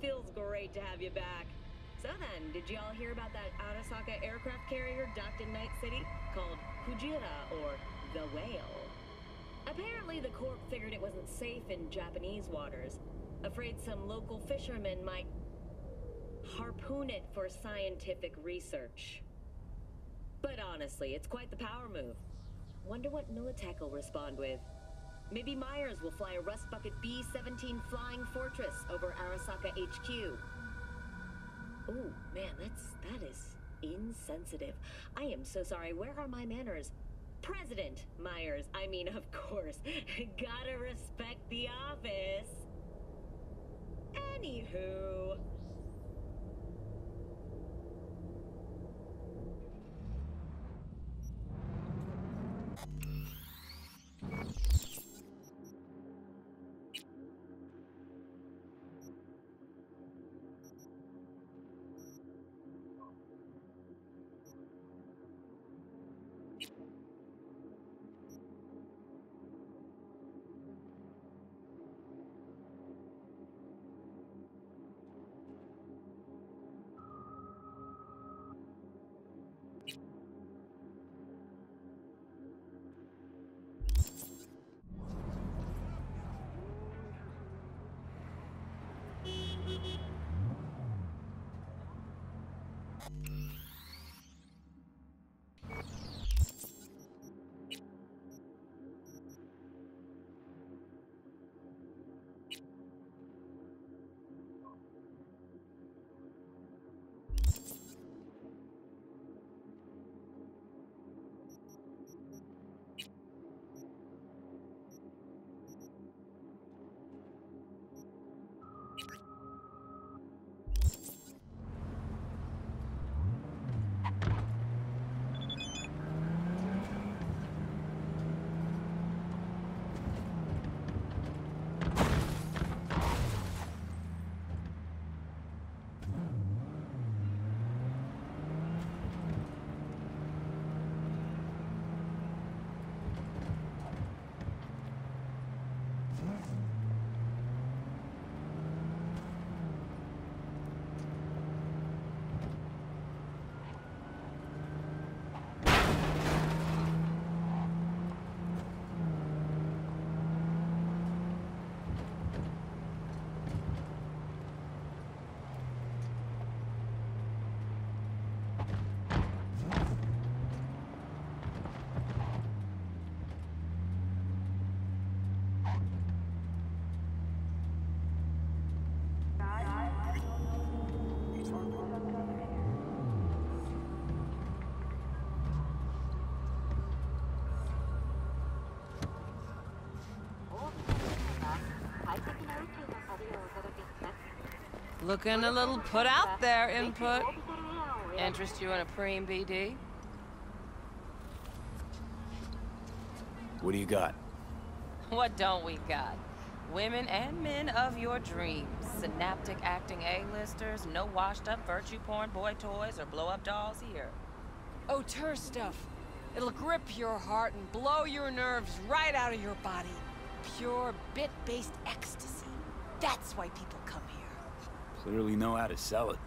Feels great to have you back. So then, did y'all hear about that Arasaka aircraft carrier docked in Night City? Called Kujira, or the Whale. Apparently the Corp figured it wasn't safe in Japanese waters. Afraid some local fishermen might harpoon it for scientific research. But honestly, it's quite the power move. Wonder what Militech will respond with. Maybe Myers will fly a Rust Bucket B-17 Flying Fortress over Arasaka HQ. Ooh, man, that is insensitive. I am so sorry. Where are my manners? President Myers. I mean, of course. Gotta respect the office. Anywho. Looking a little put out there, input. Interest you in a preem BD? What do you got? What don't we got? Women and men of your dreams. Synaptic acting A-listers, no washed-up virtue porn boy toys or blow-up dolls here. Auteur stuff. It'll grip your heart and blow your nerves right out of your body. Pure bit-based ecstasy. That's why people come here. Clearly know how to sell it.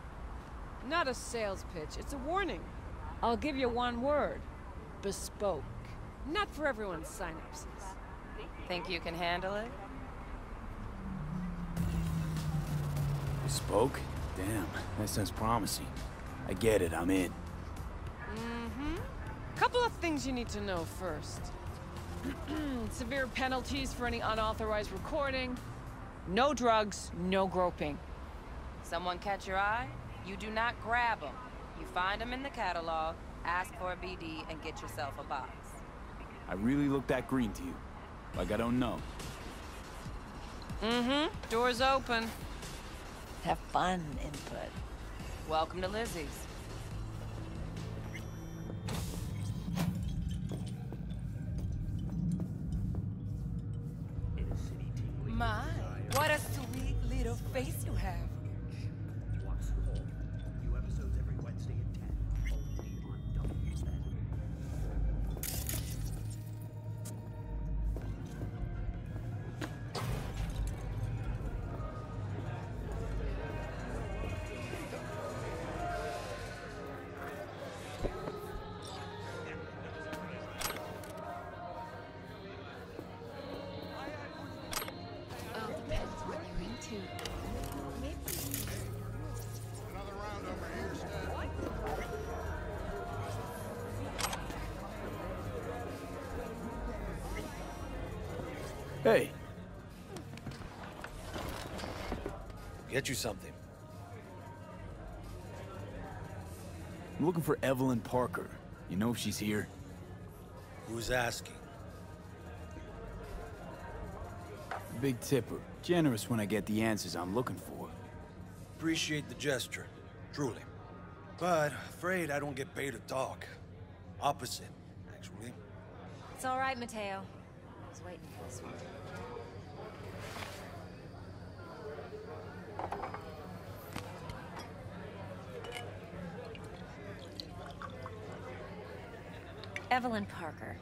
Not a sales pitch, it's a warning. I'll give you one word. Bespoke. Not for everyone's synapses. Think you can handle it? Bespoke? Damn, that sounds promising. I get it, I'm in. Couple of things you need to know first. Severe penalties for any unauthorized recording. No drugs, no groping. Someone catch your eye? You do not grab them. You find them in the catalog, ask for a BD, and get yourself a box. I really look that green to you. Like I don't know. Door's open. Have fun, input. Welcome to Lizzie's. My, what a sweet little face you have. New episodes every Wednesday at 10. Only on WZ. Hey, Get you something. I'm looking for Evelyn Parker. You know if she's here? Who's asking? Big tipper. Generous when I get the answers I'm looking for. Appreciate the gesture, truly. But afraid I don't get paid to talk. Opposite, actually. It's all right, Mateo. I was waiting for this one. Evelyn Parker.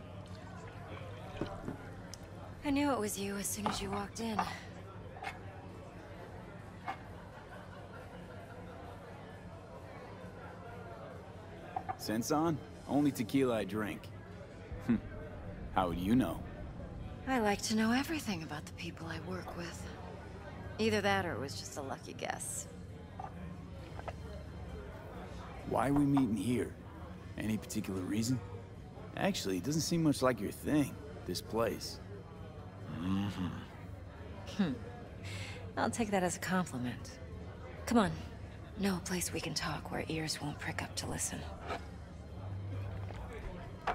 I knew it was you as soon as you walked in. Sense on? Only tequila I drink. How would you know? I like to know everything about the people I work with. Either that or it was just a lucky guess. Why are we meeting here? Any particular reason? Actually, it doesn't seem much like your thing, this place. I'll take that as a compliment. Come on. Know a place we can talk where ears won't prick up to listen.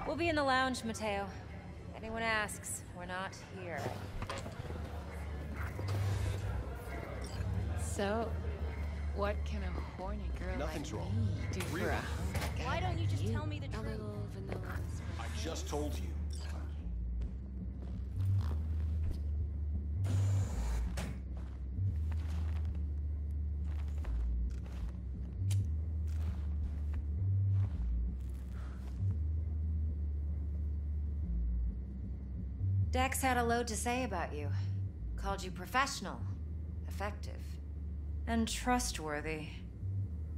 We'll be in the lounge, Mateo. If anyone asks, we're not here. So, what can a horny girl Nothing's like wrong. me do for a hunk Why don't you just like tell me the A truth? little vanilla I just told you. Dex had a load to say about you. Called you professional, effective, and trustworthy.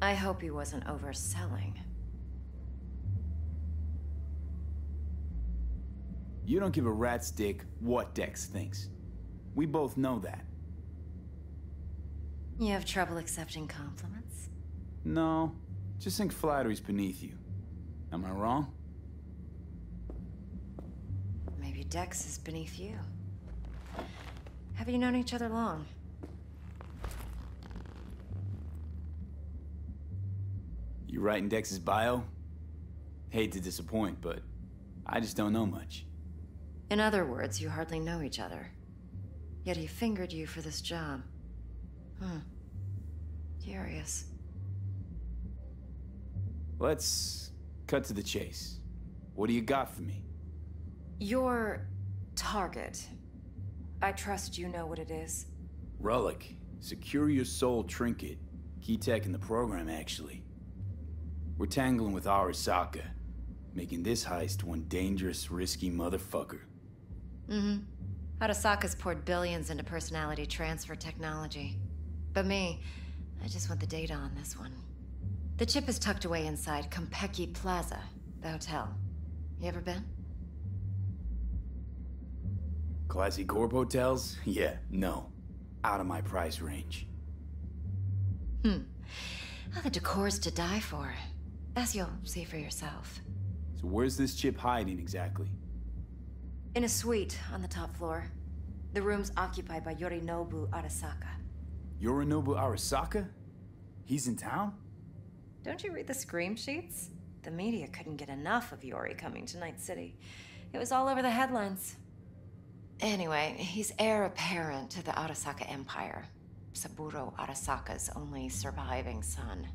I hope he wasn't overselling. You don't give a rat's dick what Dex thinks. We both know that. You have trouble accepting compliments? No, just think flattery's beneath you. Am I wrong? Maybe Dex is beneath you. Have you known each other long? You writing Dex's bio? Hate to disappoint, but I just don't know much. In other words, you hardly know each other. Yet he fingered you for this job. Curious. Let's cut to the chase. What do you got for me? Your target. I trust you know what it is. Relic. Secure your soul trinket. Key tech in the program, actually. We're tangling with Arasaka, making this heist one dangerous, risky motherfucker. Arasaka's poured billions into personality transfer technology. But me, I just want the data on this one. The chip is tucked away inside Compeki Plaza, the hotel. You ever been? Classy corp hotels? Yeah, no. Out of my price range. Well, the decor's to die for. As you'll see for yourself. So where's this chip hiding exactly? In a suite on the top floor. The room's occupied by Yorinobu Arasaka. Yorinobu Arasaka? He's in town? Don't you read the scream sheets? The media couldn't get enough of Yori coming to Night City. It was all over the headlines. Anyway, he's heir apparent to the Arasaka Empire. Saburo Arasaka's only surviving son.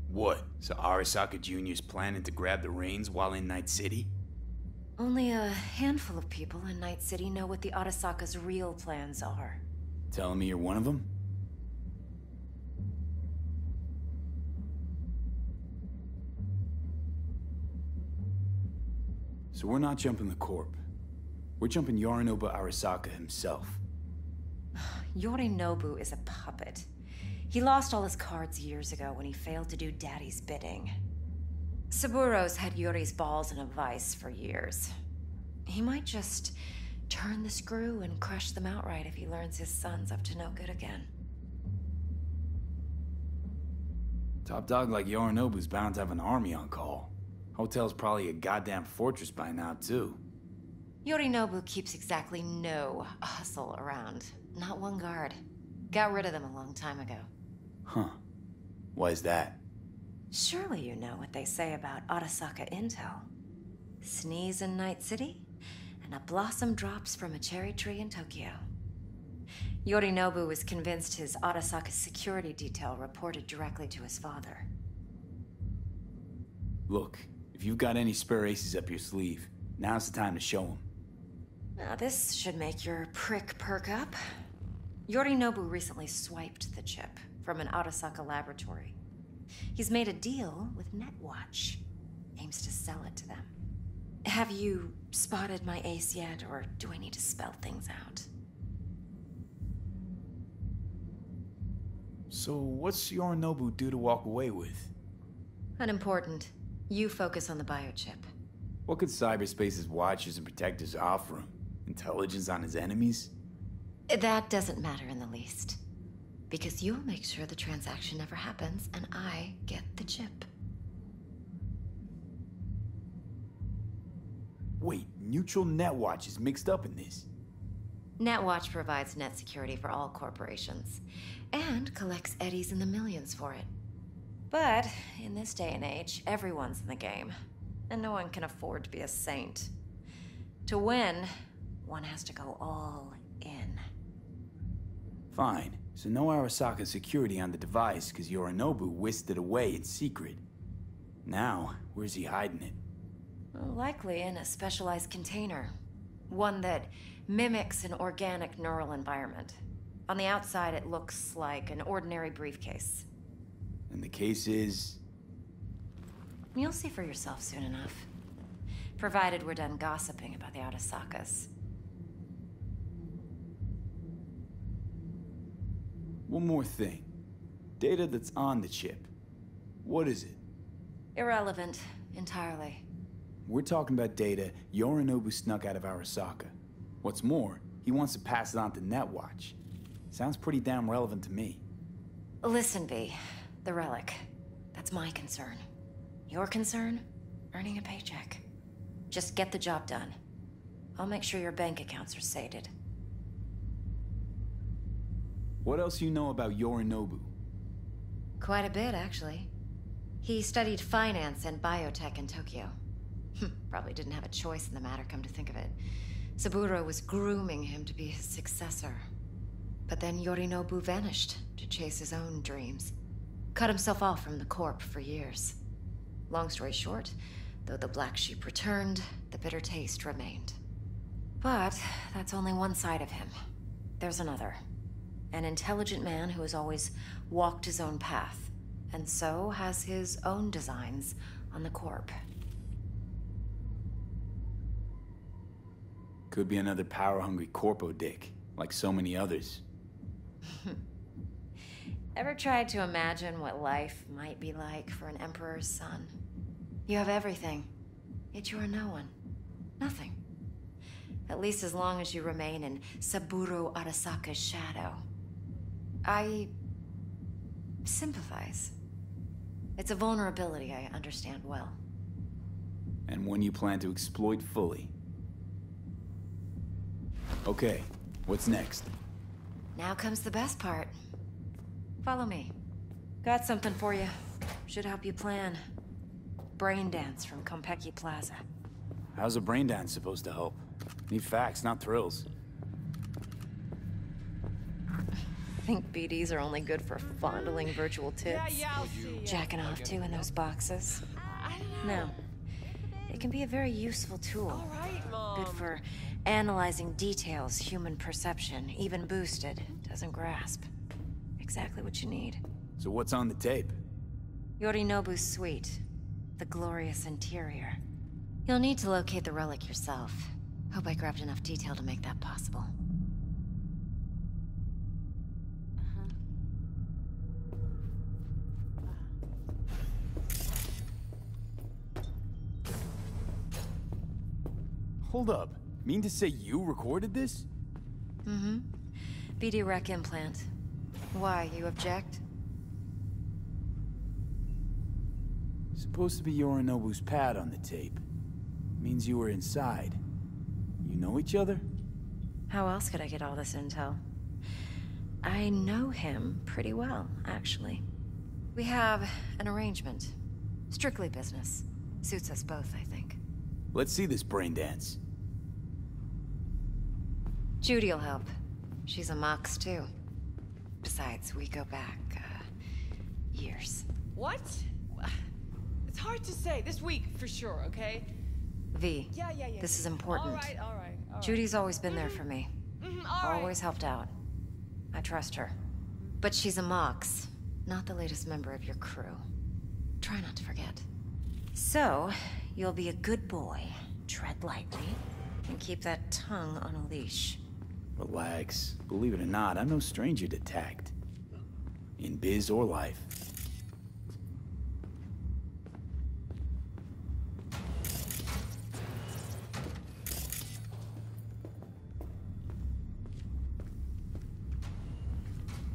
What? So Arasaka Jr.'s planning to grab the reins while in Night City? Only a handful of people in Night City know what the Arasaka's real plans are. Telling me you're one of them? So we're not jumping the Corp. We're jumping Yorinobu Arasaka himself. Yorinobu is a puppet. He lost all his cards years ago when he failed to do Daddy's bidding. Saburo's had Yori's balls in a vice for years. He might just turn the screw and crush them outright if he learns his son's up to no good again. Top dog like Yorinobu's bound to have an army on call. Hotel's probably a goddamn fortress by now, too. Yorinobu keeps exactly no hustle around. Not one guard. Got rid of them a long time ago. Huh. Why is that? Surely you know what they say about Arasaka intel. Sneeze in Night City, and a blossom drops from a cherry tree in Tokyo. Yorinobu was convinced his Arasaka security detail reported directly to his father. Look, if you've got any spare aces up your sleeve, now's the time to show them. Now this should make your prick perk up. Yorinobu recently swiped the chip from an Arasaka laboratory. He's made a deal with Netwatch. Aims to sell it to them. Have you spotted my ace yet, or do I need to spell things out? So what's Yorinobu due to walk away with? Unimportant. You focus on the biochip. What could cyberspace's watchers and protectors offer him? Intelligence on his enemies? That doesn't matter in the least. Because you'll make sure the transaction never happens, and I get the chip. Wait, Neutral Netwatch is mixed up in this. Netwatch provides net security for all corporations, and collects eddies in the millions for it. But in this day and age, everyone's in the game, and no one can afford to be a saint. To win, one has to go all in. Fine, so no Arasaka security on the device because Yorinobu whisked it away in secret. Now, where's he hiding it? Well, likely in a specialized container. One that mimics an organic neural environment. On the outside, it looks like an ordinary briefcase. And the case is... You'll see for yourself soon enough. Provided we're done gossiping about the Arasakas. One more thing. Data that's on the chip. What is it? Irrelevant, entirely. We're talking about data Yorinobu snuck out of Arasaka. What's more, he wants to pass it on to Netwatch. Sounds pretty damn relevant to me. Listen, V. The relic. That's my concern. Your concern? Earning a paycheck. Just get the job done. I'll make sure your bank accounts are sated. What else you know about Yorinobu? Quite a bit, actually. He studied finance and biotech in Tokyo. Probably didn't have a choice in the matter, come to think of it. Saburo was grooming him to be his successor. But then Yorinobu vanished to chase his own dreams. Cut himself off from the Corp for years. Long story short, though the black sheep returned, the bitter taste remained. But that's only one side of him. There's another. An intelligent man who has always walked his own path, and so has his own designs on the Corp. Could be another power-hungry corpo dick, like so many others. Ever tried to imagine what life might be like for an emperor's son? You have everything, yet you are no one. Nothing. At least as long as you remain in Saburo Arasaka's shadow. I sympathize. It's a vulnerability I understand well. And one you plan to exploit fully. Okay, what's next? Now comes the best part. Follow me. Got something for you. Should help you plan. Brain dance from Konpeki Plaza. How's a brain dance supposed to help? Need facts, not thrills. Think BDs are only good for fondling virtual tits? I'll see ya. Jacking off too in those boxes? I don't know. No. It can be a very useful tool. All right, Mom. Good for analyzing details human perception, even boosted, doesn't grasp. Exactly what you need. So what's on the tape? Yorinobu's suite. The glorious interior. You'll need to locate the relic yourself. Hope I grabbed enough detail to make that possible. Hold up. Mean to say you recorded this? Mm-hmm. BD rec implant. Why, you object? Supposed to be Yorinobu's pad on the tape. Means you were inside. You know each other? How else could I get all this intel? I know him pretty well, actually. We have an arrangement. Strictly business. Suits us both, I think. Let's see this brain dance. Judy'll help. She's a Mox, too. Besides, we go back, years. What? It's hard to say. This week, for sure, okay? V, Yeah. this is important. All right. Judy's always been there for me. All right. Always helped out. I trust her. But she's a Mox, not the latest member of your crew. Try not to forget. So, you'll be a good boy, tread lightly, and keep that tongue on a leash. Relax. Believe it or not, I'm no stranger to tact. In biz or life.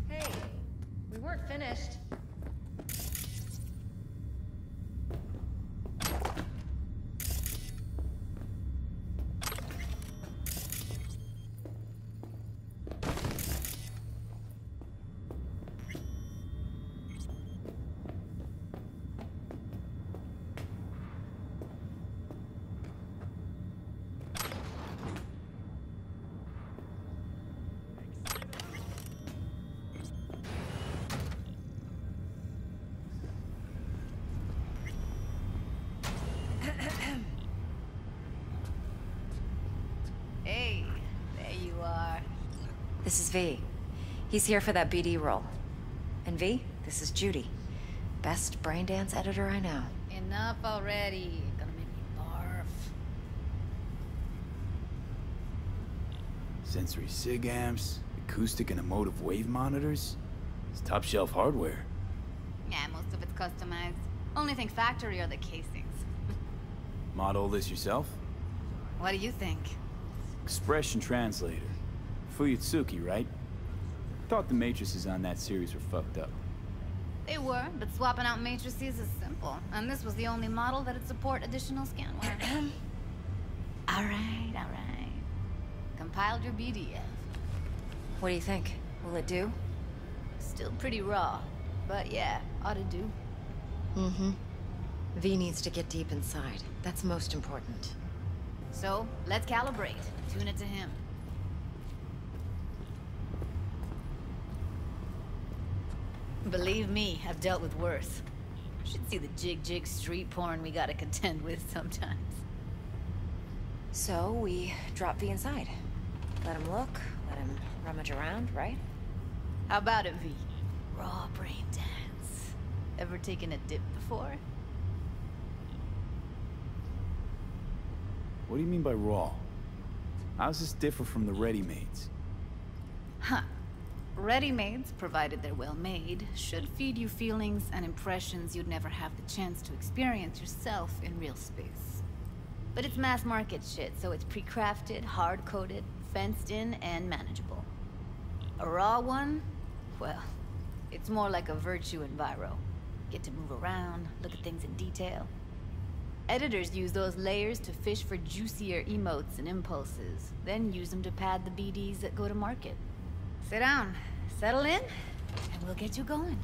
Hey, we weren't finished. Hey, there you are. This is V. He's here for that BD role. And V, this is Judy. Best brain dance editor I know. Enough already. Gonna make me barf. Sensory sig amps, acoustic and emotive wave monitors. It's top shelf hardware. Yeah, most of it's customized. Only thing factory are the casings. Model this yourself? What do you think? Expression translator. Fuyutsuki, right? Thought the matrices on that series were fucked up. They were, but swapping out matrices is simple. And this was the only model that'd support additional scanware. Alright. Compiled your BDF. What do you think? Will it do? Still pretty raw. But yeah, ought to do. Mm-hmm. V needs to get deep inside. That's most important. So, let's calibrate. Tune it to him. Believe me, I've dealt with worse. Should see the jig street porn we gotta contend with sometimes. So, we drop V inside. Let him look, let him rummage around, right? How about it, V? Raw brain dance. Ever taken a dip before? What do you mean by raw? How's this differ from the ready-mades? Huh. Ready-mades, provided they're well made, should feed you feelings and impressions you'd never have the chance to experience yourself in real space. But it's mass market shit, so it's pre-crafted, hard-coded, fenced in, and manageable. A raw one? Well, it's more like a virtue enviro. Get to move around, look at things in detail. Editors use those layers to fish for juicier emotes and impulses, then use them to pad the BDs that go to market. Sit down, settle in, and we'll get you going.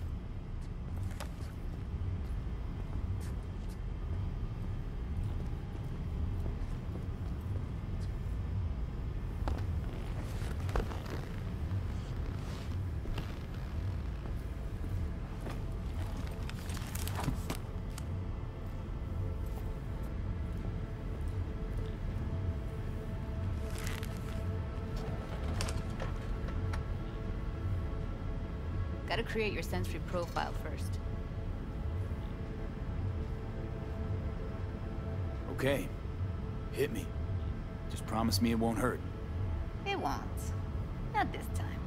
Gotta create your sensory profile first. Okay. Hit me. Just promise me it won't hurt. It won't. Not this time.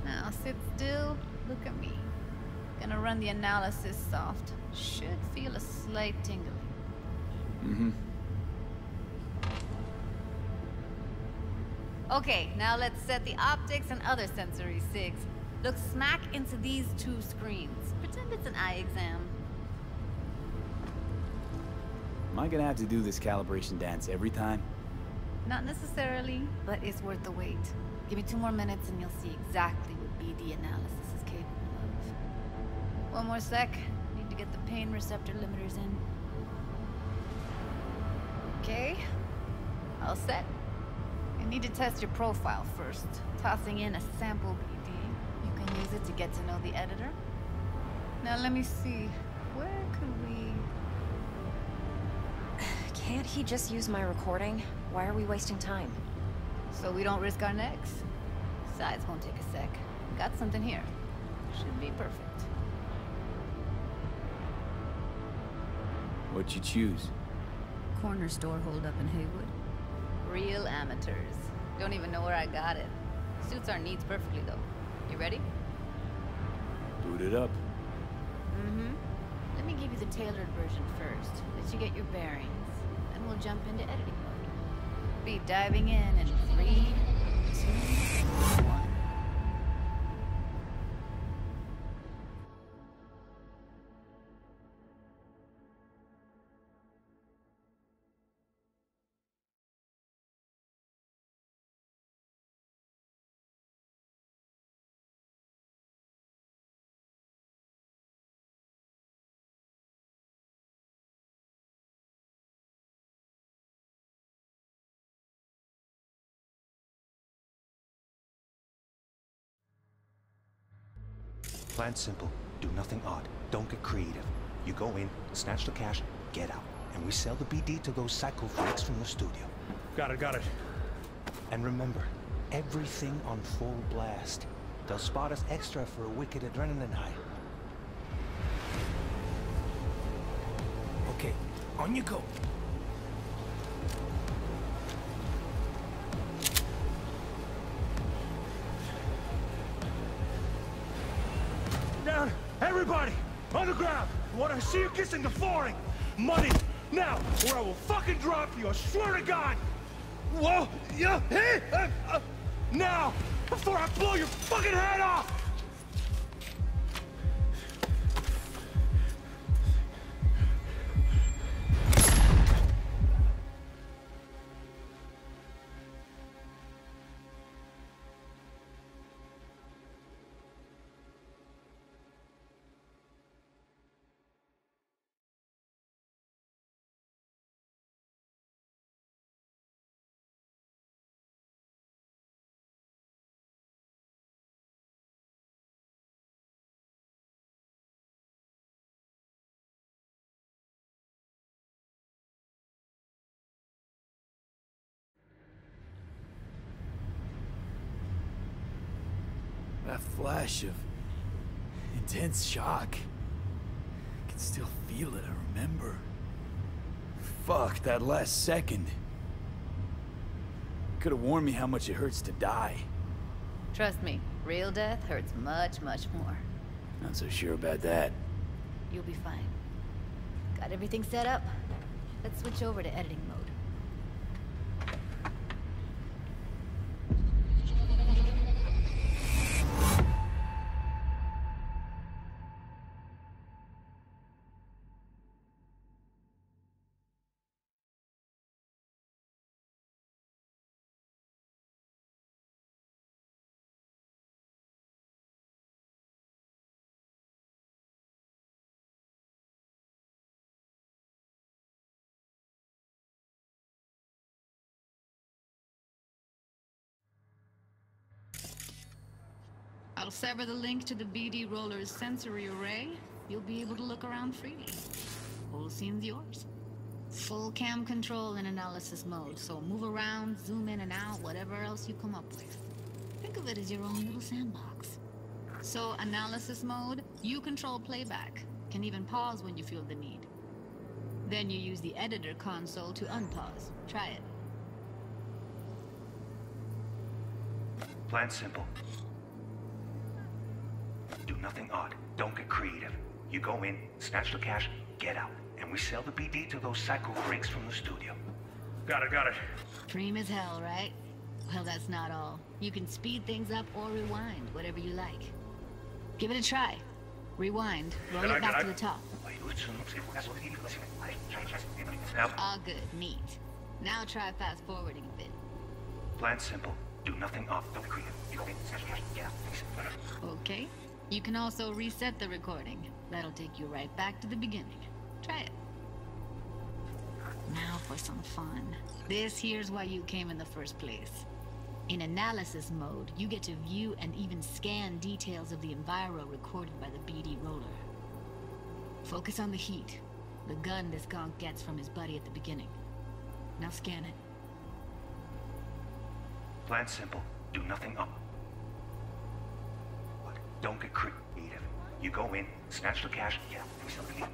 Now sit still, look at me. Gonna run the analysis soft. Should feel a slight tingling. Mm-hmm. Okay, now let's set the optics and other sensory sigs. Look smack into these two screens. Pretend it's an eye exam. Am I gonna have to do this calibration dance every time? Not necessarily, but it's worth the wait. Give me 2 more minutes and you'll see exactly what BD analysis is capable of. One more sec. Need to get the pain receptor limiters in. Okay. All set. You need to test your profile first. Tossing in a sample BD. You can use it to get to know the editor. Now let me see. Where could we... Can't he just use my recording? Why are we wasting time? So we don't risk our necks. Besides, won't take a sec. Got something here. Should be perfect. What'd you choose? Corner store holdup in Haywood. Real amateurs. Don't even know where I got it. Suits our needs perfectly, though. You ready? Boot it up. Mm-hmm. Let me give you the tailored version first. Let you get your bearings. Then we'll jump into editing mode. Be diving in 3, 2, 1. Plan simple. Do nothing odd. Don't get creative. You go in, snatch the cash, get out. And we sell the BD to those psycho freaks from the studio. Got it. And remember, everything on full blast. They'll spot us extra for a wicked adrenaline high. Okay, on you go. Down! Everybody! On the ground! What I see you kissing the flooring! Money! Now! Or I will fucking drop you! I swear to God! Whoa! Yeah! Hey! Now! Before I blow your fucking head off! That flash of intense shock. I can still feel it, I remember. Fuck, that last second. Could have warned me how much it hurts to die. Trust me, real death hurts much, much more. Not so sure about that. You'll be fine. Got everything set up? Let's switch over to editing mode. I'll sever the link to the BD Roller's sensory array. You'll be able to look around freely. Whole scene's yours. Full cam control in analysis mode, so move around, zoom in and out, whatever else you come up with. Think of it as your own little sandbox. So, analysis mode, you control playback. Can even pause when you feel the need. Then you use the editor console to unpause. Try it. Plan simple. Do nothing odd. Don't get creative. You go in, snatch the cash, get out. And we sell the BD to those psycho freaks from the studio. Got it. Dream as hell, right? Well, that's not all. You can speed things up or rewind, whatever you like. Give it a try. Rewind, roll it back to the top. All good, neat. Now try fast forwarding a bit. Plan simple. Do nothing off. Don't be creative. You go in, snatch cash, get out, please. Okay. You can also reset the recording. That'll take you right back to the beginning. Try it. Now for some fun. This here's why you came in the first place. In analysis mode, you get to view and even scan details of the enviro recorded by the BD roller. Focus on the heat, the gun this gonk gets from his buddy at the beginning. Now scan it. Plan simple. Do nothing off. Don't get creative. You go in, snatch the cash, get out, and we sell the BD.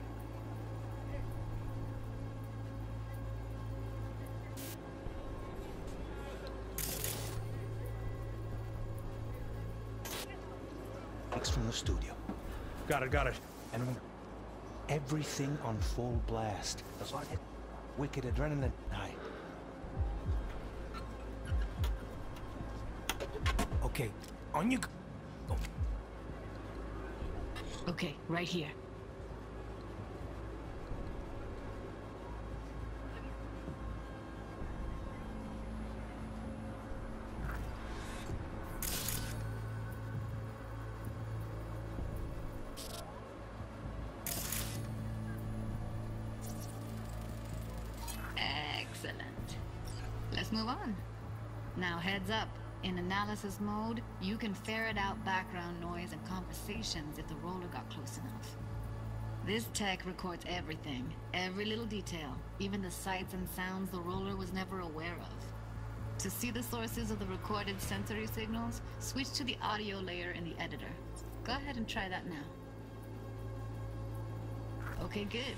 From the studio. Got it. And remember, everything on full blast. That's why it wicked adrenaline high. Okay, on you go. Okay, right here. Let's move on. Now heads up. In analysis mode, you can ferret out background noise and conversations if the roller got close enough. This tech records everything, every little detail, even the sights and sounds the roller was never aware of. To see the sources of the recorded sensory signals, switch to the audio layer in the editor. Go ahead and try that now. Okay, good.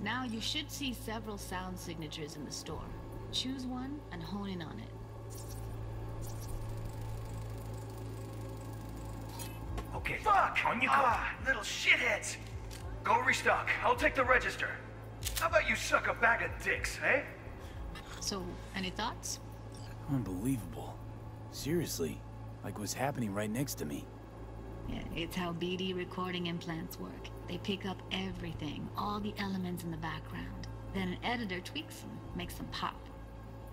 Now you should see several sound signatures in the store. Choose one and hone in on it. Okay. Fuck! On you go. Little shitheads! Go restock. I'll take the register. How about you suck a bag of dicks, eh? So, any thoughts? Unbelievable. Seriously, like what's happening right next to me. Yeah, it's how BD recording implants work. They pick up everything, all the elements in the background. Then an editor tweaks them, makes them pop.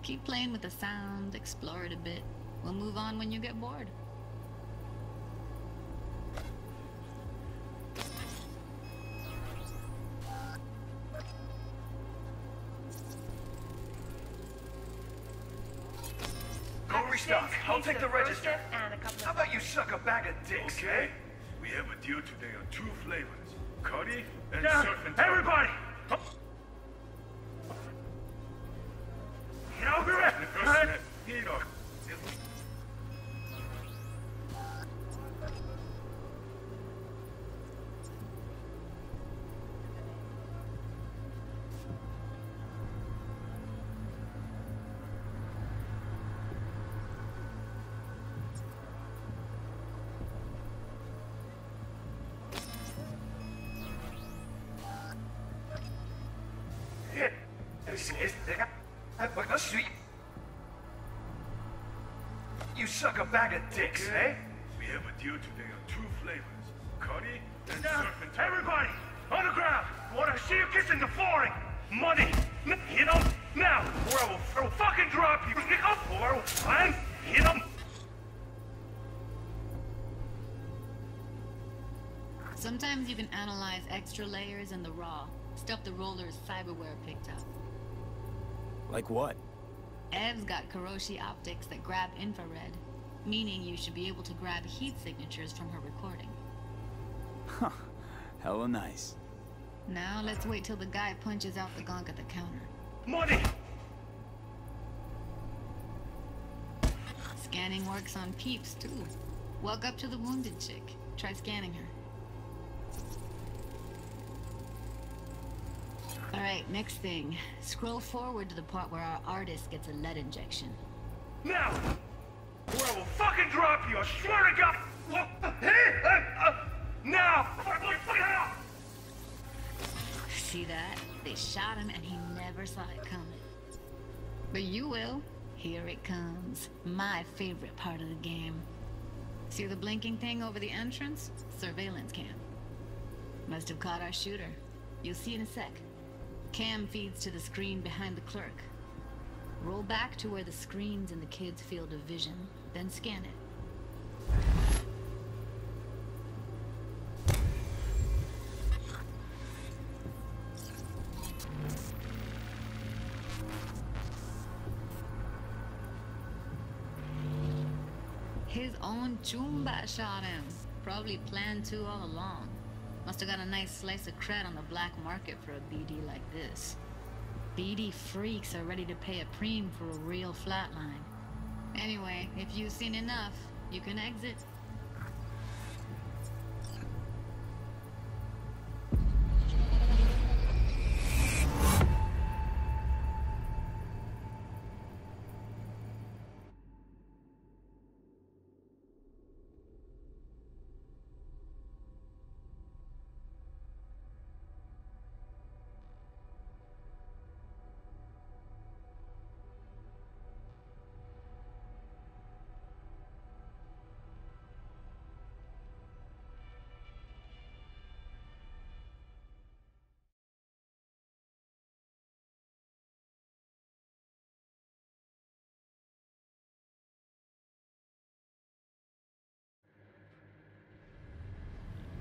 Keep playing with the sound, explore it a bit. We'll move on when you get bored. Go restock. I'll take the register. How about you suck a bag of dicks, Okay. eh? We have a deal today on 2 flavors. Curry and surf and turf. Everybody! I'll be right. You suck a bag of dicks, eh? We have a deal today on 2 flavors. Curry and surf and turf. Everybody! On the ground! I want to see you kissing the flooring! Money! You know, now! Or I will fucking drop you! Or I will find, you know... Sometimes you can analyze extra layers in the raw. Stuff the roller's cyberware picked up. Like what? Ev's got Kiroshi optics that grab infrared, meaning you should be able to grab heat signatures from her recording. Huh. Hella nice. Now let's wait till the guy punches out the gonk at the counter. Money! Scanning works on peeps, too. Walk up to the wounded chick. Try scanning her. Alright, next thing. Scroll forward to the part where our artist gets a lead injection. Now! Or I will fucking drop you, I swear to God! Now! See that? They shot him and he never saw it coming. But you will. Here it comes. My favorite part of the game. See the blinking thing over the entrance? Surveillance cam. Must have caught our shooter. You'll see in a sec. Cam feeds to the screen behind the clerk. Roll back to where the screen's in the kid's field of vision, then scan it. His own Chumba shot him. Probably planned to all along. Must have got a nice slice of cred on the black market for a BD like this. BD freaks are ready to pay a preem for a real flatline. Anyway, if you've seen enough, you can exit.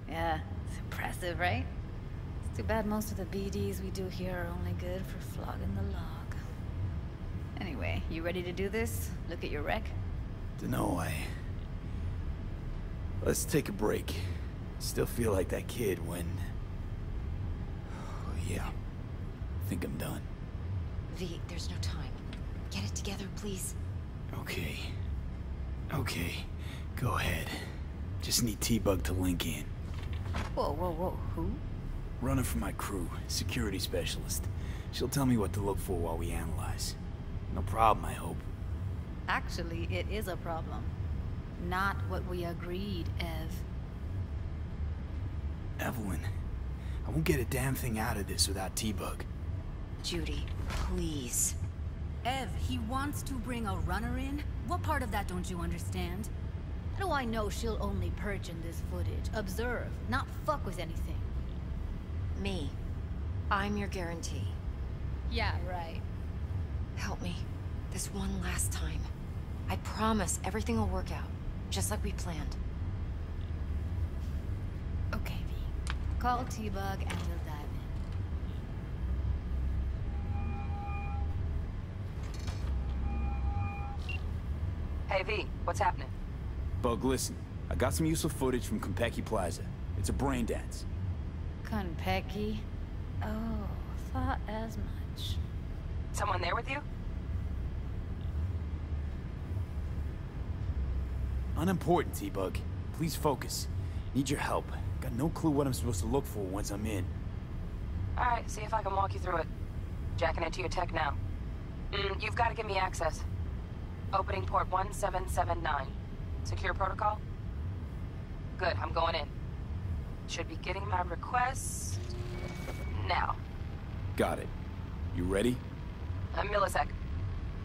Yeah, it's impressive, right? It's too bad most of the BDs we do here are only good for flogging the log. Anyway, you ready to do this? Look at your wreck? Dunno, Let's take a break. Still feel like that kid when... Oh, yeah. I think I'm done. V, there's no time. Get it together, please. Okay. Okay. Go ahead. Just need T-Bug to link in. Whoa, whoa, whoa, who? Runner for my crew, security specialist. She'll tell me what to look for while we analyze. No problem, I hope. Actually, it is a problem. Not what we agreed, Ev. Evelyn, I won't get a damn thing out of this without T-Bug. Judy, please. Ev, he wants to bring a runner in? What part of that don't you understand? How do I know she'll only perch in this footage? Observe, not fuck with anything. Me. I'm your guarantee. Yeah, right. Help me. This one last time. I promise everything will work out. Just like we planned. Okay, V. Call T-Bug and we'll dive in. Hey, V, what's happening? Bug, listen. I got some useful footage from Konpeki Plaza. It's a brain dance. Konpeki? Oh, thought as much. Someone there with you? Unimportant, T-Bug. Please focus. Need your help. Got no clue what I'm supposed to look for once I'm in. Alright, see if I can walk you through it. Jacking into your tech now. You've got to give me access. Opening port 1779. Secure protocol? Good, I'm going in. Should be getting my request... now. Got it. You ready? A millisec.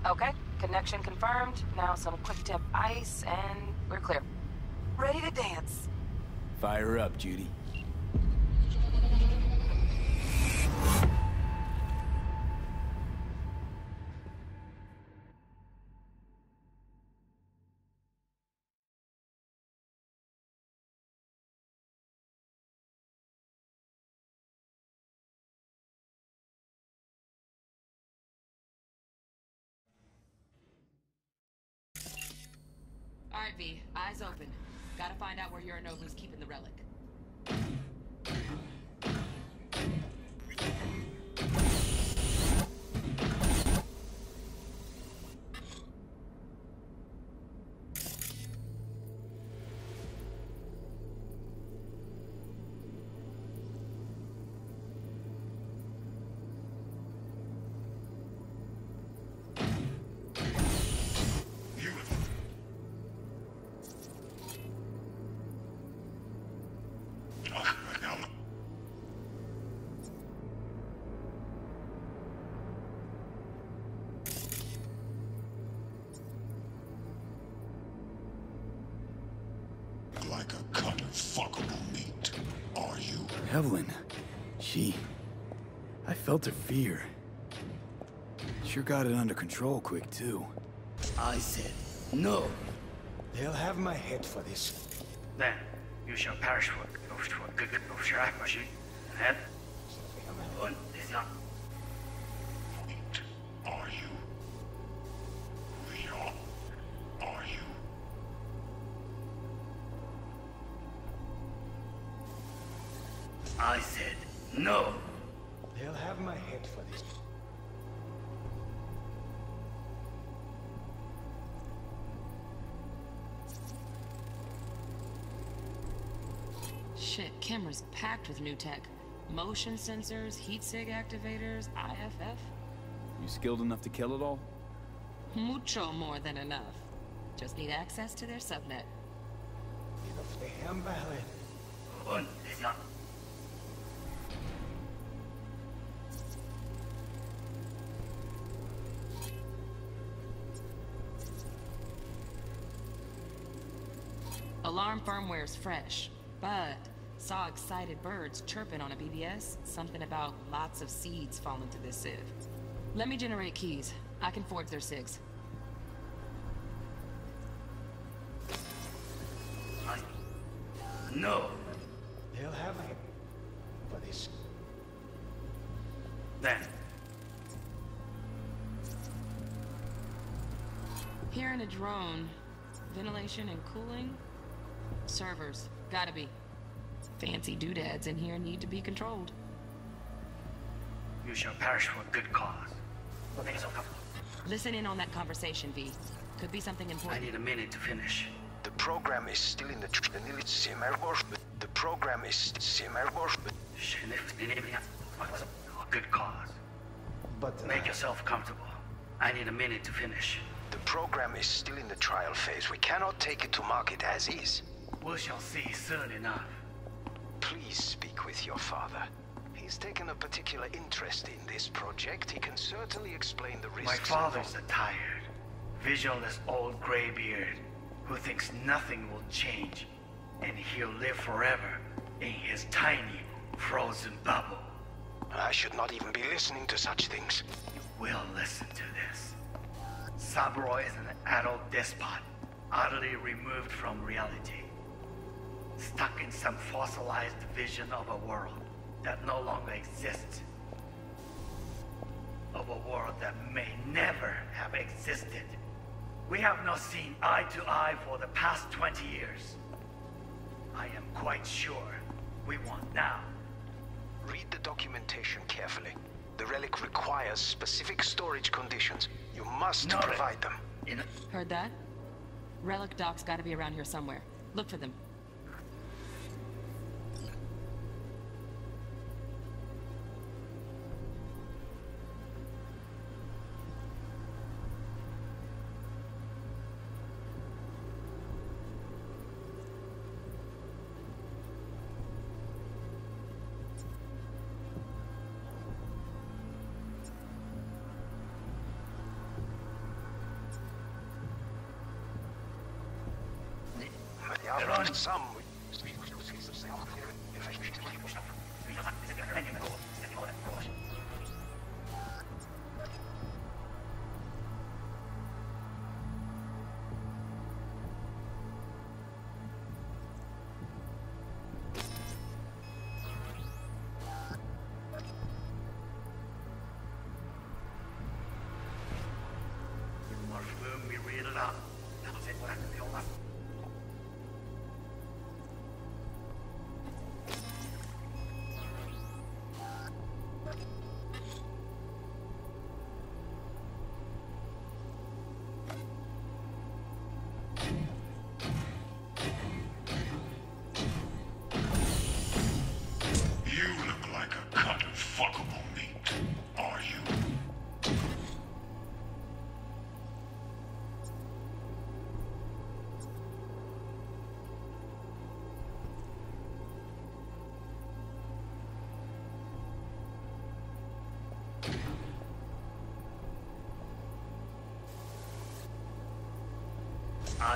Okay, connection confirmed. Now some quick tip ice, and we're clear. Ready to dance. Fire up, Judy. Alright, V, eyes open. Gotta find out where Yorinobu's keeping the relic. Like a cut of fuckable meat, are you? Evelyn, I felt her fear. Sure got it under control quick, too. I said no. They'll have my head for this. Then you shall perish for good machine. Head. What are you? Leon, are you? I said no. They'll have my head for this. Shit, camera's packed with new tech. Motion sensors, heat sig activators, IFF. You skilled enough to kill it all? Mucho more than enough. Just need access to their subnet. Alarm firmware's fresh, but saw excited birds chirping on a BBS. Something about lots of seeds falling through this sieve. Let me generate keys. I can forge their SIGs. No. They'll have my head for this. Then Hearing a drone. Ventilation and cooling? Servers. Gotta be. Fancy doodads in here need to be controlled. you shall perish for a good cause. Listen in on that conversation, V. Could be something important. I need a minute to finish. The program is still in the The program is Good cause. But Make yourself comfortable. I need a minute to finish. the program is still in the trial phase. We cannot take it to market as is. We shall see soon enough. Please speak with your father. He's taken a particular interest in this project. He can certainly explain the risks. My father's a tired, visionless old graybeard who thinks nothing will change, and he'll live forever in his tiny, frozen bubble. I should not even be listening to such things. You will listen to this. Saburo is an adult despot, utterly removed from reality. Stuck in some fossilized vision of a world that no longer exists. Of a world that may never have existed. We have not seen eye to eye for the past 20 years. I am quite sure we want now. Read the documentation carefully. The relic requires specific storage conditions. You must provide them. Heard that? Relic docs gotta be around here somewhere. Look for them. Some.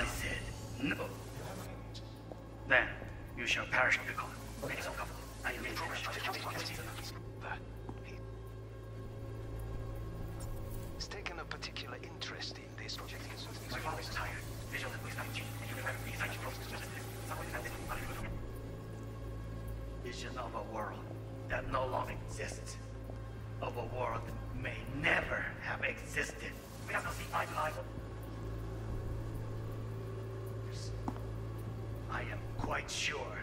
I said no. Then you shall perish with the cause. Make yourself comfortable. I am Stay taken a particular interest in this project? My father's tired. Vigilant, vision of a world that no longer exists. Of a world that may never have existed. We have no see eye to eye. I am quite sure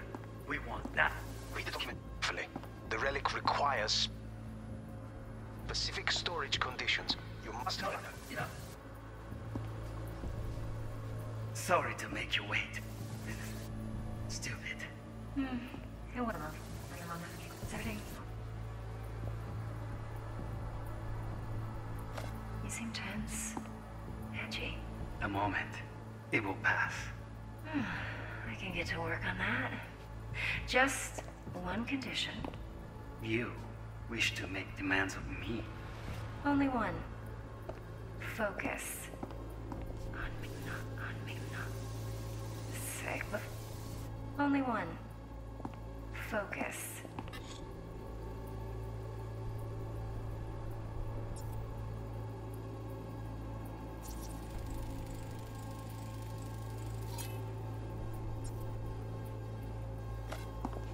we want that. Read the document carefully. The relic requires specific storage conditions. You must have them. Yeah. Sorry to make you wait. This is stupid. Hey, what love? Is everything? You seem tense. Edgy. A moment. It will pass. I can get to work on that. Just one condition. You wish to make demands of me. Only one. Focus. On me, not on me, not. Say, but only one. Focus.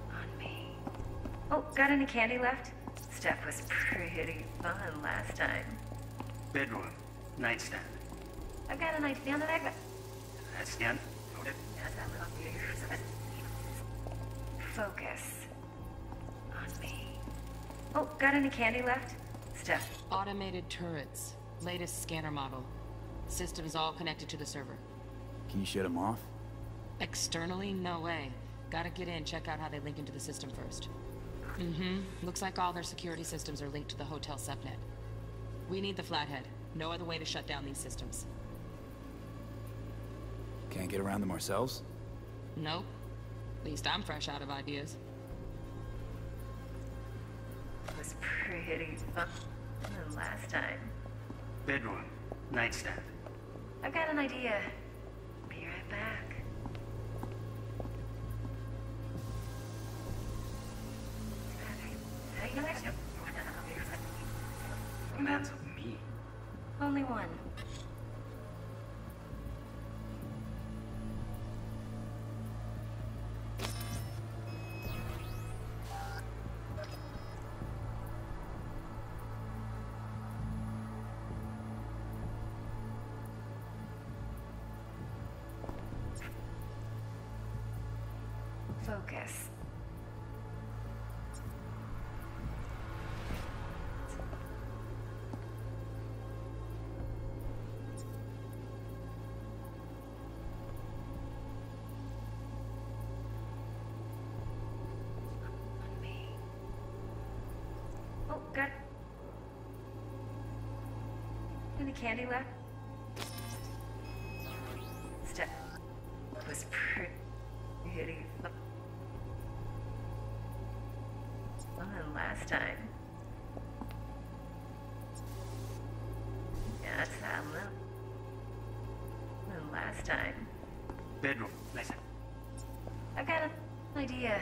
On me. Oh, got any candy left? Stuff was pretty fun last time. Bedroom. Nightstand. I've got an idea on the back. That's the end. Noted. Focus. On me. Oh, got any candy left? Stuff. Automated turrets. Latest scanner model. Systems all connected to the server. Can you shut them off? Externally, no way. Gotta get in, check out how they link into the system first. Looks like all their security systems are linked to the hotel subnet. We need the flathead. No other way to shut down these systems. Can't get around them ourselves? Nope. At least I'm fresh out of ideas. It was pretty fun last time. Bedroom. Nightstand. I've got an idea. Be right back. Demands of me. Only one. Focus. On me. Oh, got any candy left? Step was pretty fun last time. Yeah, that's that little last time. Bedroom. Listen. I've got an idea.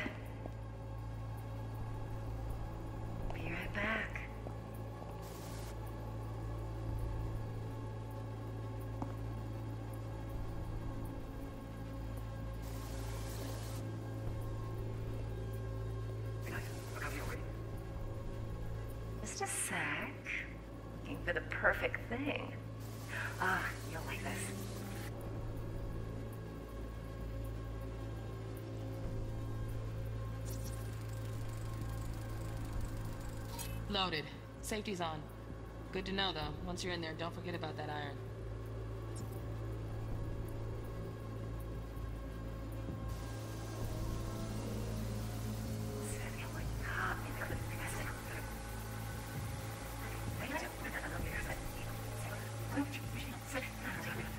Be right back. Just a sec. Looking for the perfect thing. Ah, you'll like this. Loaded. Safety's on. Good to know, though. Once you're in there, don't forget about that iron.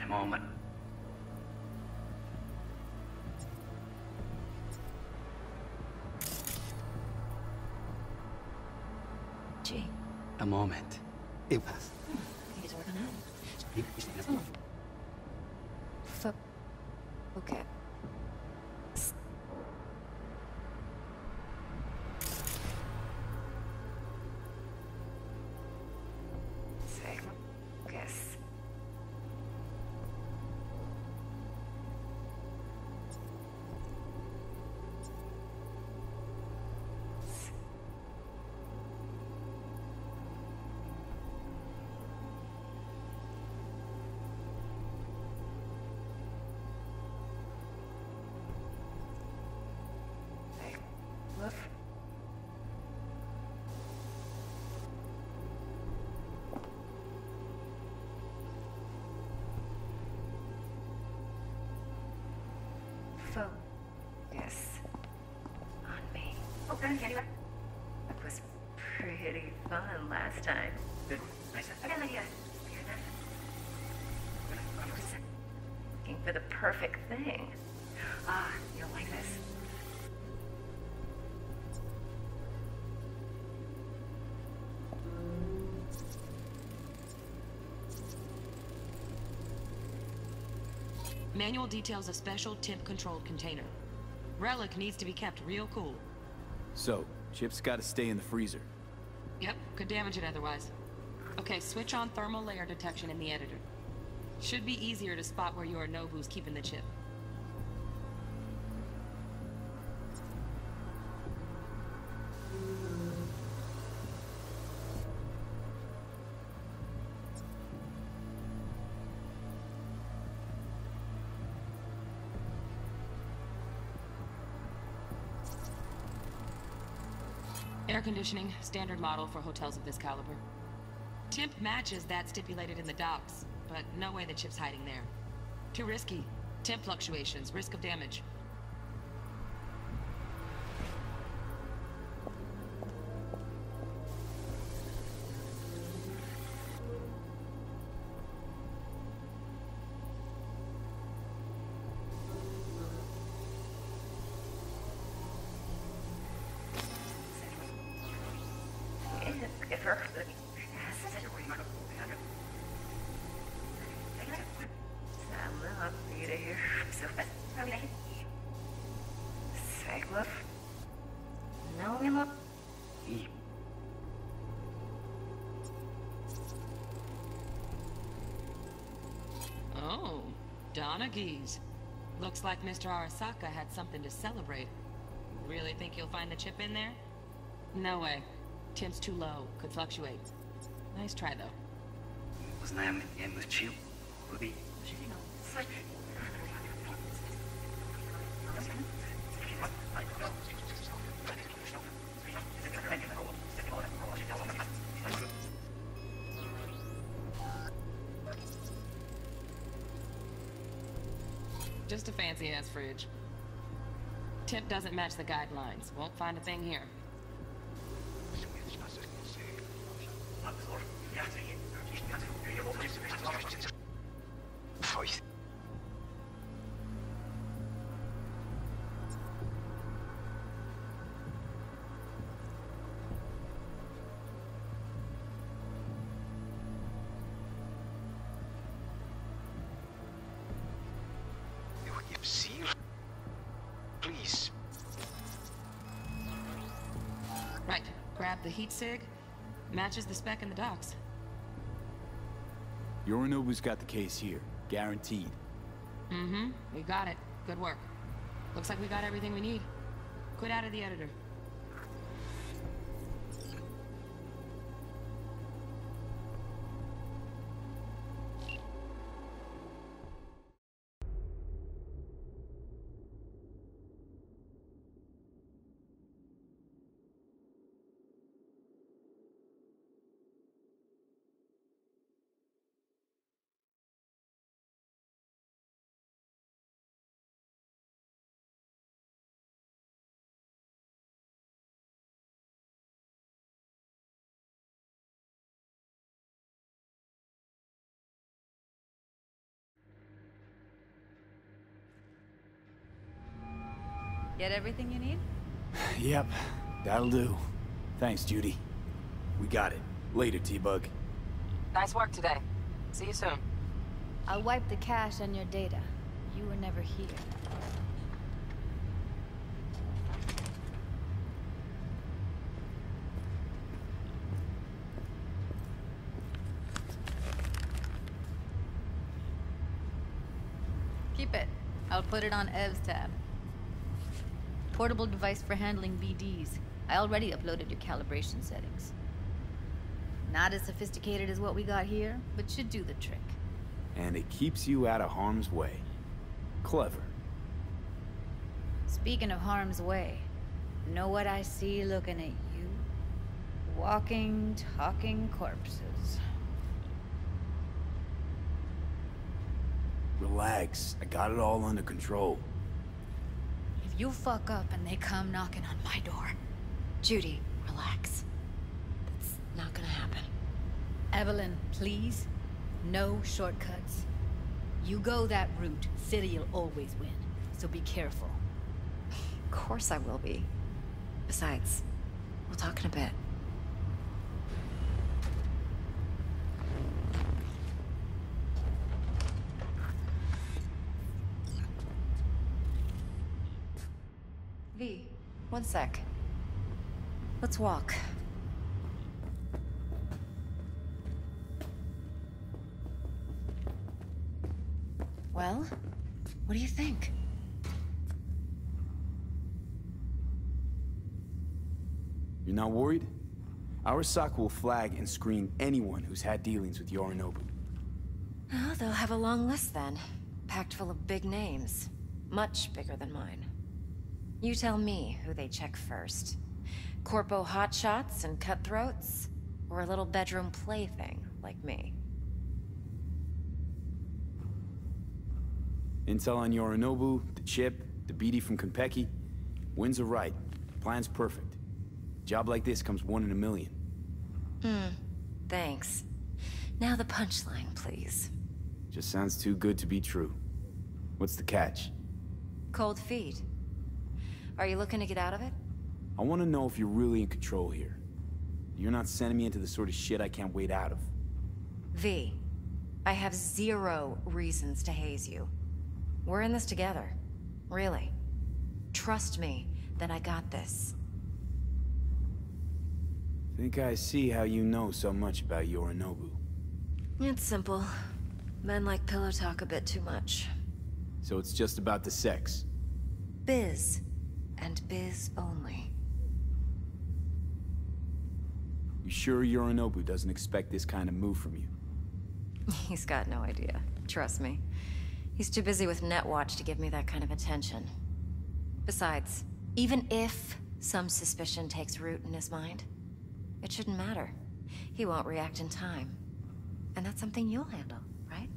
A moment. Gee. A moment. It was. Need to work on that. Okay. Say, okay. focus on me. It was pretty fun last time. Good. Nice. I got an idea. Looking for the perfect thing. Ah, you'll like this. Manual details a special temp-controlled container. Relic needs to be kept real cool. So, chips gotta stay in the freezer. Yep, could damage it otherwise. Okay, switch on thermal layer detection in the editor. Should be easier to spot where Yorinobu's keeping the chip. Air conditioning, standard model for hotels of this caliber. Temp matches that stipulated in the docs, but no way the chip's hiding there. Too risky. Temp fluctuations, risk of damage. Oh, Donaghys. Looks like Mr. Arasaka had something to celebrate. Really think you'll find the chip in there? No way. Temp's too low. Could fluctuate. Nice try, though. Uznajemy cię. Lubi. Just a fancy-ass fridge. Temp doesn't match the guidelines. Won't find a thing here. Please. Right. Grab the heat sig. Matches the spec in the docs. Yorinobu's got the case here. Guaranteed. Mm-hmm. We got it. Good work. Looks like we got everything we need. Quit out of the editor. Get everything you need? Yep, that'll do. Thanks, Judy. We got it. Later, T-Bug. Nice work today. See you soon. I'll wipe the cache on your data. You were never here. Keep it. I'll put it on Ev's tab. Portable device for handling BDs. I already uploaded your calibration settings. Not as sophisticated as what we got here, but should do the trick. And it keeps you out of harm's way. Clever. Speaking of harm's way, know what I see looking at you? Walking, talking corpses. Relax. I got it all under control. you fuck up and they come knocking on my door. Judy, relax. That's not gonna happen. Evelyn, please. No shortcuts. You go that route, City'll always win. So be careful. Of course I will be. Besides, we'll talk in a bit. V, one sec. Let's walk. Well, what do you think? You're not worried? Arasaka will flag and screen anyone who's had dealings with Yorinobu. Oh, they'll have a long list then. Packed full of big names. Much bigger than mine. You tell me who they check first. Corpo hotshots and cutthroats? Or a little bedroom plaything like me? Intel on Yorinobu, the chip, the BD from Konpeki. Winds are right. Plan's perfect. Job like this comes 1 in a million. Thanks. Now the punchline, please. Just sounds too good to be true. What's the catch? Cold feet. Are you looking to get out of it? I want to know if you're really in control here. You're not sending me into the sort of shit I can't wait out of. V, I have 0 reasons to haze you. We're in this together. Really. Trust me that I got this. Think I see how you know so much about Yorinobu. It's simple. Men like pillow talk a bit too much. So it's just about the sex? Biz. And biz only. You sure Yorinobu doesn't expect this kind of move from you? He's got no idea. Trust me. He's too busy with Netwatch to give me that kind of attention. Besides, even if some suspicion takes root in his mind, it shouldn't matter. He won't react in time. And that's something you'll handle, right?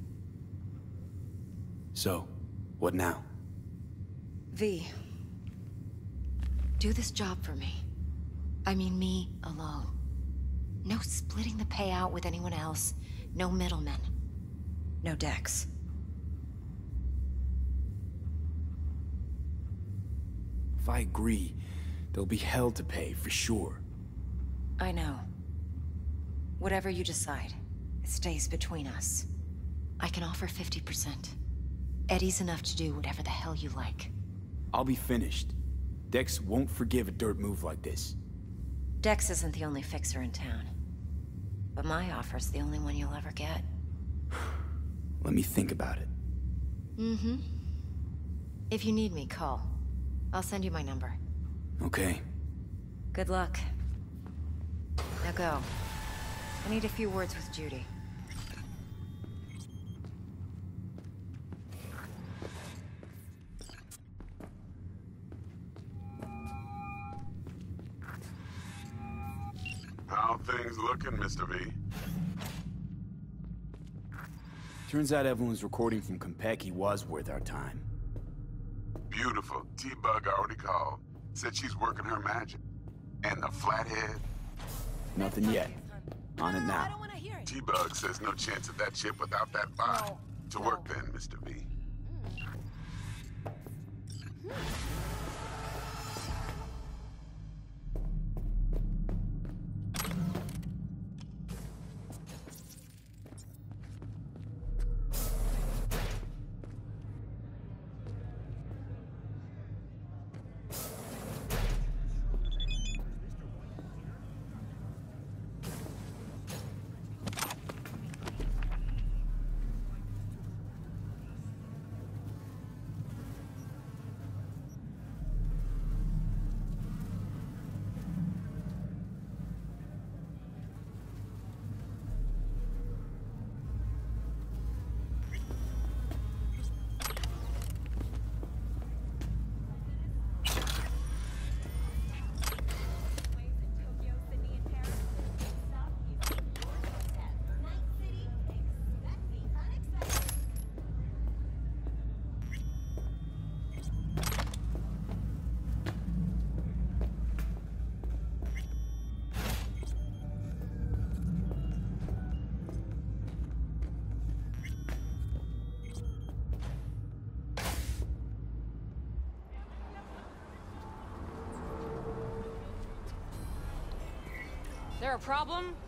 So, what now? V. Do this job for me. I mean me alone. No splitting the payout with anyone else. No middlemen. No Dex. If I agree, there'll be hell to pay, for sure. I know. Whatever you decide, it stays between us. I can offer 50%. Eddie's enough to do whatever the hell you like. I'll be finished. Dex won't forgive a dirt move like this. Dex isn't the only fixer in town. But my offer's the only one you'll ever get. Let me think about it. If you need me, call. I'll send you my number. Okay. Good luck. Now go. I need a few words with Judy. How things looking, Mr. V? Turns out Evelyn's recording from Konpeki was worth our time. Beautiful. T-Bug already called. Said she's working her magic. And the flathead? Nothing yet. On it now. T-Bug says no chance of that chip without that bot. To work then, Mr. V. there a problem?